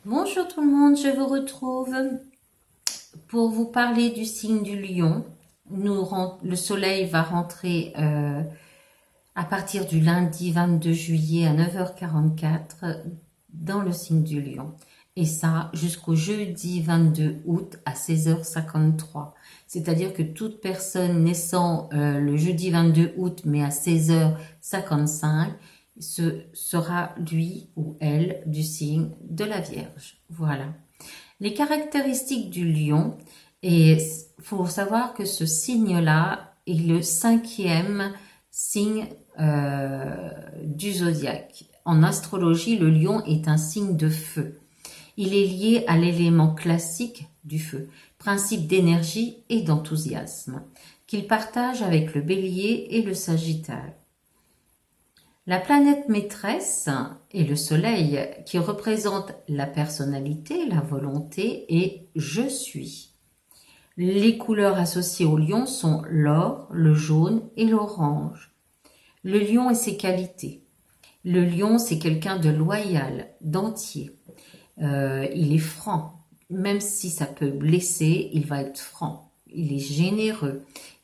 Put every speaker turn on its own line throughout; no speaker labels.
Bonjour tout le monde, je vous retrouve pour vous parler du signe du lion. Le soleil va rentrer à partir du lundi 22 juillet à 9h44 dans le signe du lion. Et ça jusqu'au jeudi 22 août à 16h53. C'est-à-dire que toute personne naissant le jeudi 22 août mais à 16h55 sera lui ou elle du signe de la Vierge. Voilà. Les caractéristiques du lion, et il faut savoir que ce signe-là est le 5e signe du zodiaque. En astrologie, le lion est un signe de feu. Il est lié à l'élément classique du feu, principe d'énergie et d'enthousiasme, qu'il partage avec le bélier et le sagittaire. La planète maîtresse est le soleil qui représente la personnalité, la volonté et je suis. Les couleurs associées au lion sont l'or, le jaune et l'orange. Le lion et ses qualités. Le lion, c'est quelqu'un de loyal, d'entier. Il est franc. Même si ça peut blesser, il va être franc. Il est généreux,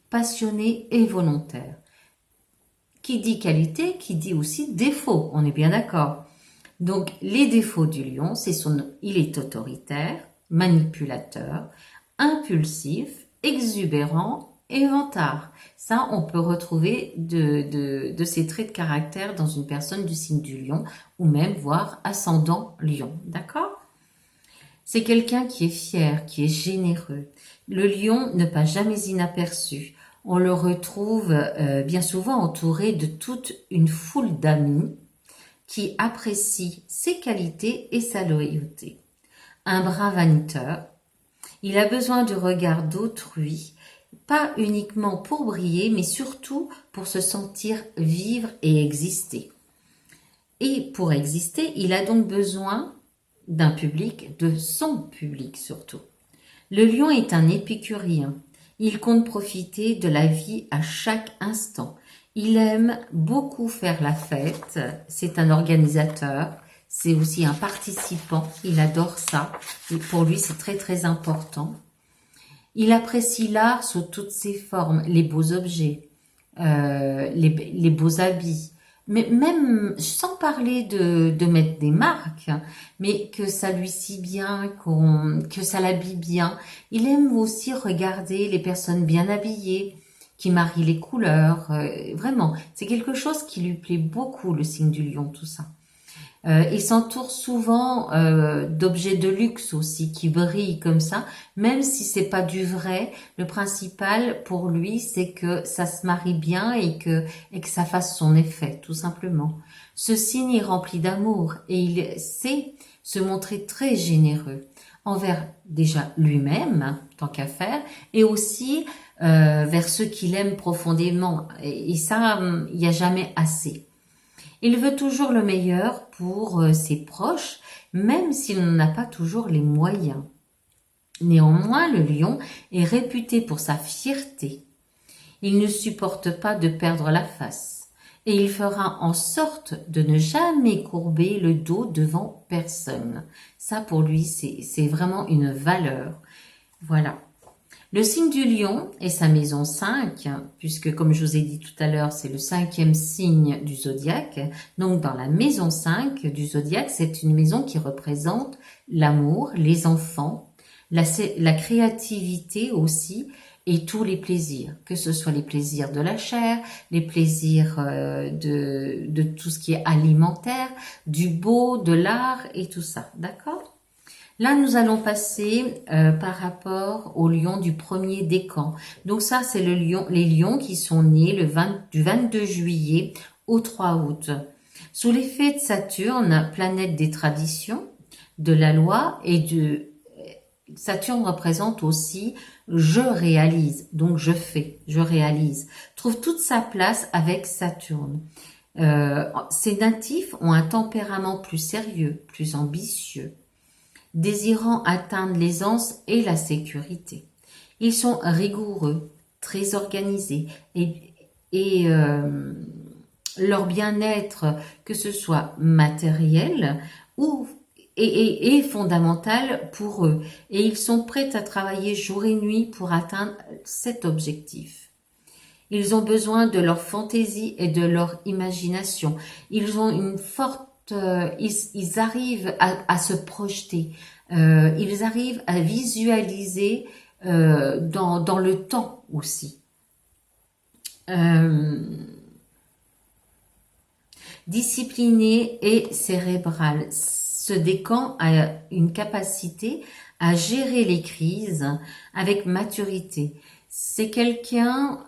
passionné et volontaire. Qui dit qualité, qui dit aussi défaut, on est bien d'accord. Donc les défauts du lion, il est autoritaire, manipulateur, impulsif, exubérant et vantard. Ça, on peut retrouver de ces traits de caractère dans une personne du signe du lion, ou même voire ascendant lion, d'accord? C'est quelqu'un qui est fier, qui est généreux. Le lion ne passe jamais inaperçu. On le retrouve bien souvent entouré de toute une foule d'amis qui apprécient ses qualités et sa loyauté. Un brin vaniteur, il a besoin du regard d'autrui, pas uniquement pour briller, mais surtout pour se sentir vivre et exister. Et pour exister, il a donc besoin d'un public, de son public surtout. Le lion est un épicurien. Il compte profiter de la vie à chaque instant. Il aime beaucoup faire la fête. C'est un organisateur. C'est aussi un participant. Il adore ça. Et pour lui, c'est très très important. Il apprécie l'art sous toutes ses formes, les beaux objets, les beaux habits, mais même sans parler de mettre des marques, mais que ça lui scie bien, que ça l'habille bien. Il aime aussi regarder les personnes bien habillées, qui marient les couleurs. Vraiment, c'est quelque chose qui lui plaît beaucoup, le signe du lion, tout ça. Il s'entoure souvent d'objets de luxe aussi qui brillent comme ça, même si c'est pas du vrai. Le principal pour lui, c'est que ça se marie bien et que ça fasse son effet, tout simplement. Ce signe est rempli d'amour et il sait se montrer très généreux envers déjà lui-même, tant qu'à faire, et aussi vers ceux qu'il aime profondément. Et ça, il n'y a jamais assez. Il veut toujours le meilleur pour ses proches, même s'il n'en a pas toujours les moyens. Néanmoins, le lion est réputé pour sa fierté. Il ne supporte pas de perdre la face et il fera en sorte de ne jamais courber le dos devant personne. Ça, pour lui, c'est vraiment une valeur. Voilà. Le signe du lion est sa maison 5, puisque comme je vous ai dit tout à l'heure, c'est le 5e signe du zodiaque. Donc dans la maison 5 du zodiaque, c'est une maison qui représente l'amour, les enfants, la créativité aussi, et tous les plaisirs, que ce soit les plaisirs de la chair, les plaisirs de tout ce qui est alimentaire, du beau, de l'art et tout ça, d'accord ? Là, nous allons passer par rapport au lion du premier décan. Donc ça, c'est les lions qui sont nés du 22 juillet au 3 août. Sous l'effet de Saturne, planète des traditions, de la loi Saturne représente aussi je réalise, donc je fais, je réalise. Trouve toute sa place avec Saturne. Ces natifs ont un tempérament plus sérieux, plus ambitieux, désirant atteindre l'aisance et la sécurité. Ils sont rigoureux, très organisés et leur bien-être, que ce soit matériel ou est fondamental pour eux. Et ils sont prêts à travailler jour et nuit pour atteindre cet objectif. Ils ont besoin de leur fantaisie et de leur imagination. Ils ont une forte... ils arrivent à se projeter. Ils arrivent à visualiser dans le temps aussi. Discipliné et cérébral. Ce décan a une capacité à gérer les crises avec maturité. C'est quelqu'un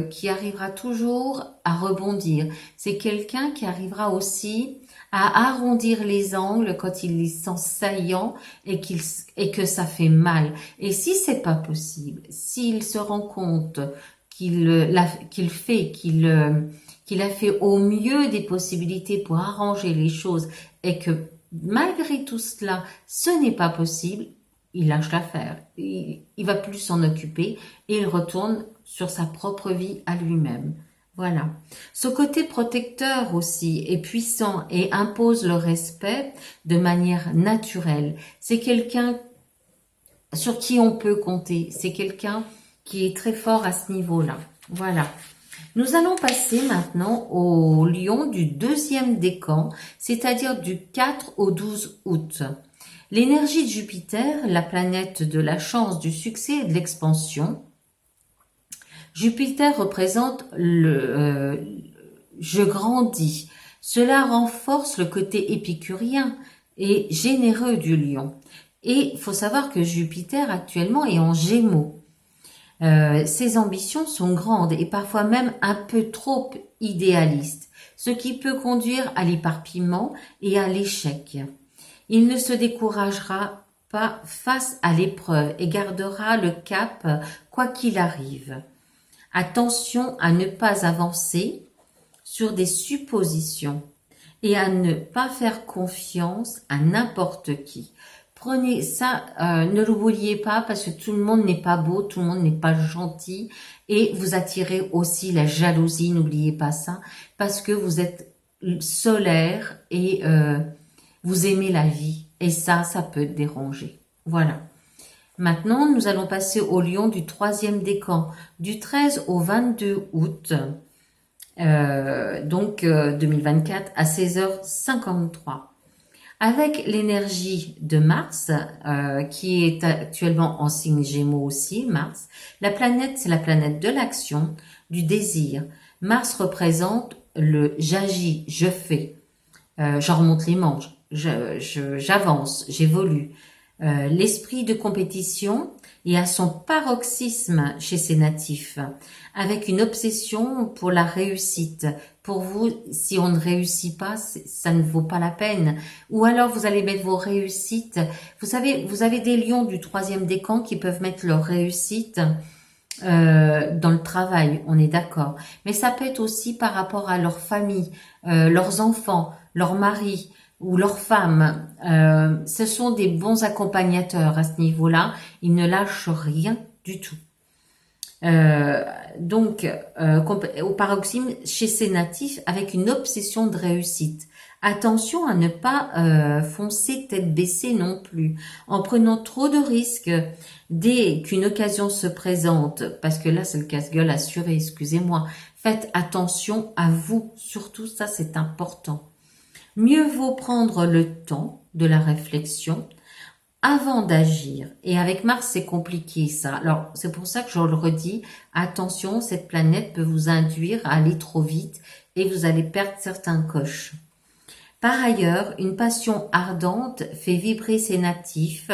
qui arrivera toujours à rebondir. C'est quelqu'un qui arrivera aussi à arrondir les angles quand il les sent saillants et que ça fait mal. Et si c'est pas possible, s'il se rend compte qu'il a fait au mieux des possibilités pour arranger les choses et que malgré tout cela, ce n'est pas possible, il lâche l'affaire. Il va plus s'en occuper et il retourne sur sa propre vie à lui-même. Voilà. Ce côté protecteur aussi est puissant et impose le respect de manière naturelle. C'est quelqu'un sur qui on peut compter. C'est quelqu'un qui est très fort à ce niveau-là. Voilà. Nous allons passer maintenant au lion du deuxième décan, c'est-à-dire du 4 au 12 août. L'énergie de Jupiter, la planète de la chance, du succès et de l'expansion. Jupiter représente je grandis. Cela renforce le côté épicurien et généreux du lion. Et il faut savoir que Jupiter actuellement est en Gémeaux. Ses ambitions sont grandes et parfois même un peu trop idéalistes, ce qui peut conduire à l'éparpillement et à l'échec. Il ne se découragera pas face à l'épreuve et gardera le cap quoi qu'il arrive. Attention à ne pas avancer sur des suppositions et à ne pas faire confiance à n'importe qui. Prenez ça, ne l'oubliez pas parce que tout le monde n'est pas beau, tout le monde n'est pas gentil et vous attirez aussi la jalousie, n'oubliez pas ça, parce que vous êtes solaire et vous aimez la vie et ça peut déranger. Voilà. Maintenant, nous allons passer au lion du troisième décan, du 13 au 22 août, 2024 à 16h53. Avec l'énergie de Mars, qui est actuellement en signe Gémeaux aussi, Mars, la planète, c'est la planète de l'action, du désir. Mars représente le j'agis, je fais, j'en remonte les manches, j'avance, j'évolue. L'esprit de compétition est à son paroxysme chez ces natifs, avec une obsession pour la réussite. Pour vous, si on ne réussit pas, ça ne vaut pas la peine. Ou alors vous allez mettre vos réussites. Vous savez, vous avez des lions du troisième décan qui peuvent mettre leur réussite dans le travail, on est d'accord. Mais ça peut être aussi par rapport à leur famille, leurs enfants, leur mari ou leurs femmes. Ce sont des bons accompagnateurs à ce niveau-là. Ils ne lâchent rien du tout. Au paroxysme chez ces natifs avec une obsession de réussite. Attention à ne pas foncer tête baissée non plus, en prenant trop de risques dès qu'une occasion se présente, parce que là c'est le casse-gueule assuré, excusez-moi. Faites attention à vous, surtout ça c'est important. Mieux vaut prendre le temps de la réflexion avant d'agir. Et avec Mars, c'est compliqué ça. Alors, c'est pour ça que je le redis, attention, cette planète peut vous induire à aller trop vite et vous allez perdre certains coches. Par ailleurs, une passion ardente fait vibrer ces natifs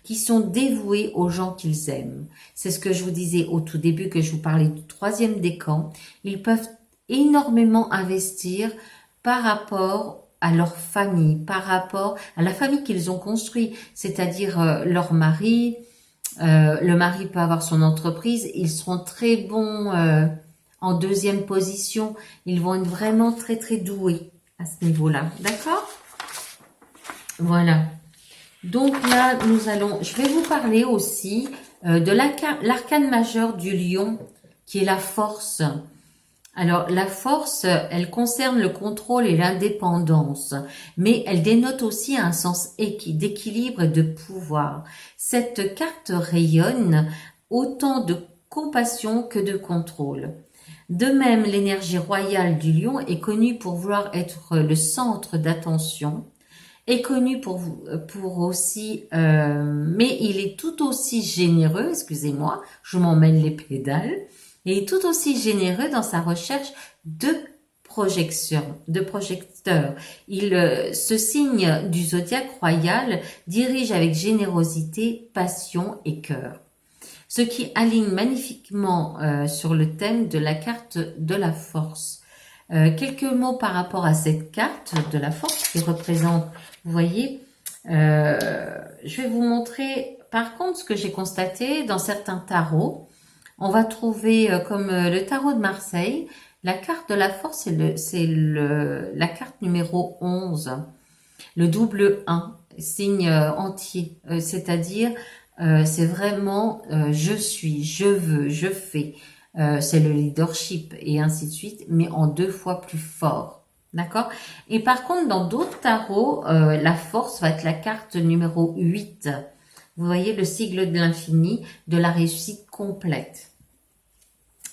qui sont dévoués aux gens qu'ils aiment. C'est ce que je vous disais au tout début que je vous parlais du troisième décan. Ils peuvent énormément investir par rapport à leur famille, par rapport à la famille qu'ils ont construite, c'est-à-dire leur mari. Le mari peut avoir son entreprise, ils seront très bons en deuxième position, ils vont être vraiment très très doués à ce niveau-là, d'accord? Voilà. Donc là, je vais vous parler aussi de l'arcane majeur du lion, qui est la force. Alors, la force, elle concerne le contrôle et l'indépendance, mais elle dénote aussi un sens d'équilibre et de pouvoir. Cette carte rayonne autant de compassion que de contrôle. De même, l'énergie royale du lion est connue pour vouloir être le centre d'attention, est connu pour aussi, mais il est tout aussi généreux, excusez-moi, je m'en mêle les pédales, il est tout aussi généreux dans sa recherche de projecteurs. Ce signe du zodiaque royal dirige avec générosité, passion et cœur. Ce qui aligne magnifiquement sur le thème de la carte de la force. Quelques mots par rapport à cette carte de la force qui représente, vous voyez, je vais vous montrer par contre ce que j'ai constaté dans certains tarots. On va trouver comme le tarot de Marseille, la carte de la force, c'est la carte numéro 11, le double 1, signe entier, c'est-à-dire c'est vraiment je suis, je veux, je fais. C'est le leadership et ainsi de suite, mais en 2 fois plus fort. D'accord? Et par contre, dans d'autres tarots, la force va être la carte numéro 8. Vous voyez le sigle de l'infini, de la réussite complète.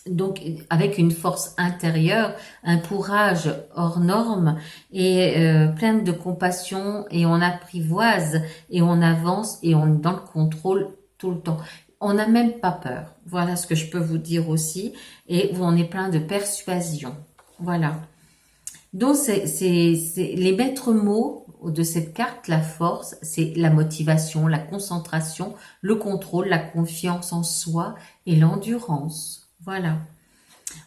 Donc, avec une force intérieure, un courage hors norme et pleine de compassion, et on apprivoise et on avance et on est dans le contrôle tout le temps. On n'a même pas peur. Voilà ce que je peux vous dire aussi. Et on est plein de persuasion. Voilà. Donc, c'est les maîtres mots de cette carte, la force, c'est la motivation, la concentration, le contrôle, la confiance en soi et l'endurance. Voilà.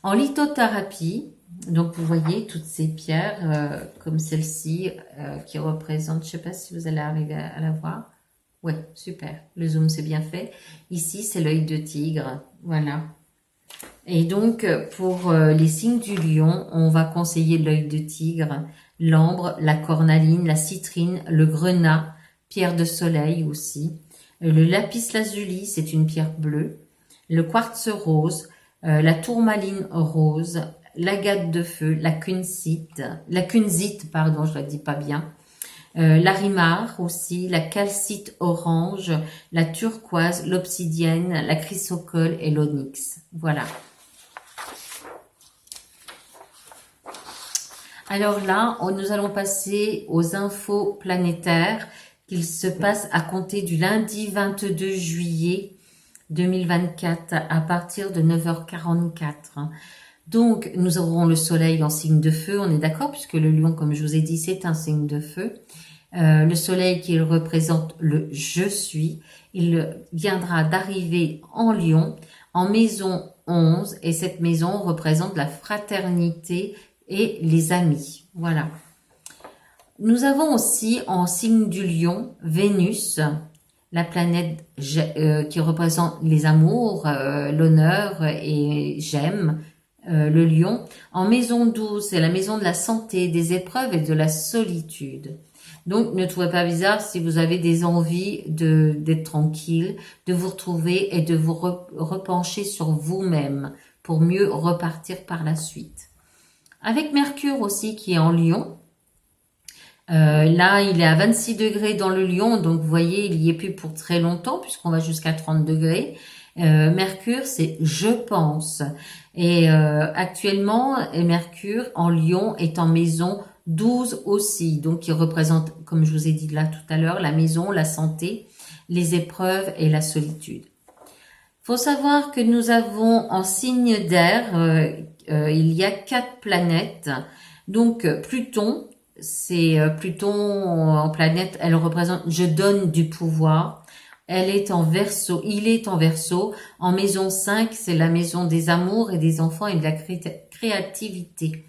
En lithothérapie, donc vous voyez toutes ces pierres comme celle-ci qui représente, je ne sais pas si vous allez arriver à la voir. Ouais, super. Le zoom, c'est bien fait. Ici, c'est l'œil de tigre. Voilà. Et donc, pour les signes du lion, on va conseiller l'œil de tigre, l'ambre, la cornaline, la citrine, le grenat, pierre de soleil aussi. Le lapis lazuli, c'est une pierre bleue. Le quartz rose, la tourmaline rose, l'agate de feu, la kunzite, pardon, je ne la dis pas bien. L'arimar aussi, la calcite orange, la turquoise, l'obsidienne, la chrysocole et l'onyx. Voilà. Alors là, nous allons passer aux infos planétaires qu'il se passe à compter du lundi 22 juillet 2024 à partir de 9h44. Donc, nous aurons le soleil en signe de feu, on est d'accord, puisque le lion, comme je vous ai dit, c'est un signe de feu. Le soleil qui représente le « je suis », il viendra d'arriver en lion, en maison 11, et cette maison représente la fraternité et les amis. Voilà. Nous avons aussi en signe du lion, Vénus, la planète qui représente les amours, l'honneur et j'aime, le lion. En maison 12, c'est la maison de la santé, des épreuves et de la solitude. Donc, ne trouvez pas bizarre si vous avez des envies d'être tranquille, de vous retrouver et de vous repencher sur vous-même pour mieux repartir par la suite. Avec Mercure aussi qui est en Lion. Là, il est à 26 degrés dans le Lion, donc vous voyez, il y est plus pour très longtemps puisqu'on va jusqu'à 30 degrés. Mercure, c'est je pense. Et actuellement, Mercure en Lion est en maison 12 aussi, donc il représente, comme je vous ai dit là tout à l'heure, la maison, la santé, les épreuves et la solitude. Il faut savoir que nous avons en signe d'air, il y a 4 planètes. Donc Pluton, c'est Pluton en planète, elle représente je donne du pouvoir. Elle est en Verseau, il est en Verseau. En maison 5, c'est la maison des amours et des enfants et de la créativité.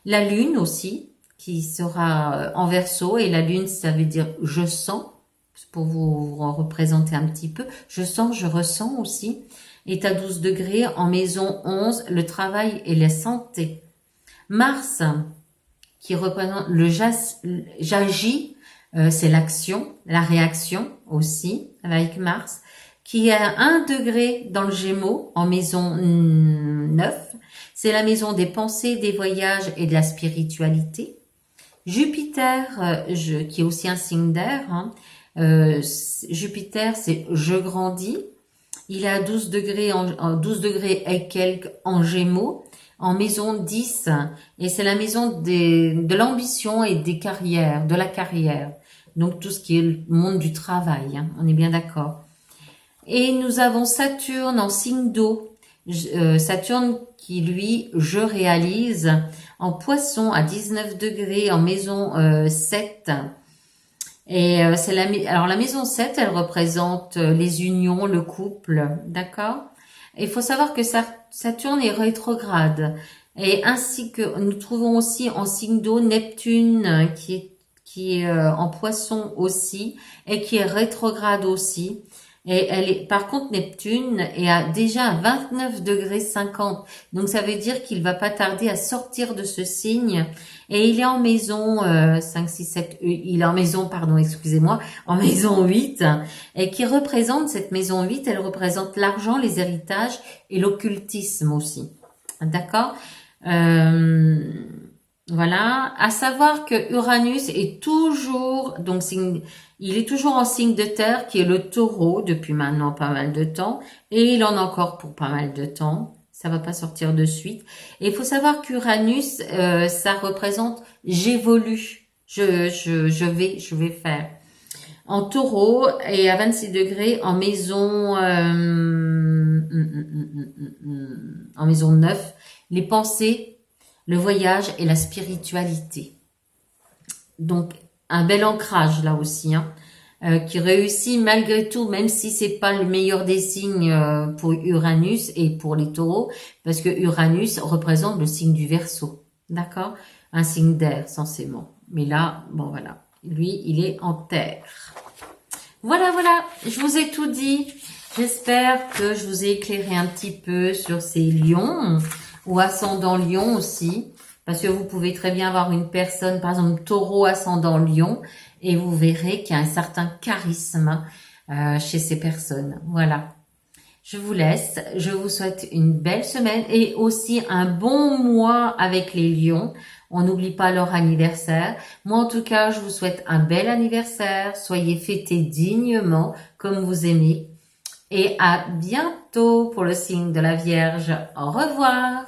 La Lune aussi, qui sera en Verseau, et la Lune, ça veut dire je sens, pour vous représenter un petit peu. Je sens, je ressens aussi. Est à 12 degrés, en maison 11, le travail et la santé. Mars, qui représente le j'agis, c'est l'action, la réaction aussi, avec Mars, qui est à 1 degré dans le Gémeaux, en maison 9. C'est la maison des pensées, des voyages et de la spiritualité. Jupiter, qui est aussi un signe d'air, hein, Jupiter, c'est je grandis. Il est à 12 degrés, 12 degrés et quelques en Gémeaux, en maison 10. Et c'est la maison de l'ambition et des carrières, de la carrière. Donc tout ce qui est le monde du travail, hein, on est bien d'accord. Et nous avons Saturne en signe d'eau. Saturne qui, lui, je réalise, en Poisson à 19 degrés, en maison 7. Et alors la maison 7, elle représente les unions, le couple, d'accord? Il faut savoir que Saturne est rétrograde. Et ainsi que nous trouvons aussi en signe d'eau Neptune qui est en Poisson aussi et qui est rétrograde aussi. Et par contre, Neptune est déjà à 29 degrés 50. Donc, ça veut dire qu'il va pas tarder à sortir de ce signe. Et il est en maison 5, 6, 7, il est en maison, pardon, excusez-moi, en maison 8. Et qui représente, cette maison 8, elle représente l'argent, les héritages et l'occultisme aussi. D'accord? Voilà. À savoir que Uranus est toujours, donc il est toujours en signe de terre, qui est le taureau, depuis maintenant pas mal de temps, et il en a encore pour pas mal de temps. Ça va pas sortir de suite. Et il faut savoir qu'Uranus, ça représente j'évolue, je vais faire. En taureau et à 26 degrés en maison, en maison 9, les pensées, le voyage et la spiritualité. Donc, un bel ancrage là aussi, hein, qui réussit malgré tout, même si c'est pas le meilleur des signes pour Uranus et pour les taureaux, parce que Uranus représente le signe du Verseau, d'accord? Un signe d'air, censément. Mais là, bon voilà, lui, il est en terre. Voilà, je vous ai tout dit. J'espère que je vous ai éclairé un petit peu sur ces lions, ou ascendant lion aussi. Parce que vous pouvez très bien avoir une personne, par exemple, taureau ascendant lion, et vous verrez qu'il y a un certain charisme chez ces personnes. Voilà. Je vous laisse. Je vous souhaite une belle semaine et aussi un bon mois avec les lions. On n'oublie pas leur anniversaire. Moi, en tout cas, je vous souhaite un bel anniversaire. Soyez fêtés dignement, comme vous aimez. Et à bientôt pour le signe de la Vierge. Au revoir.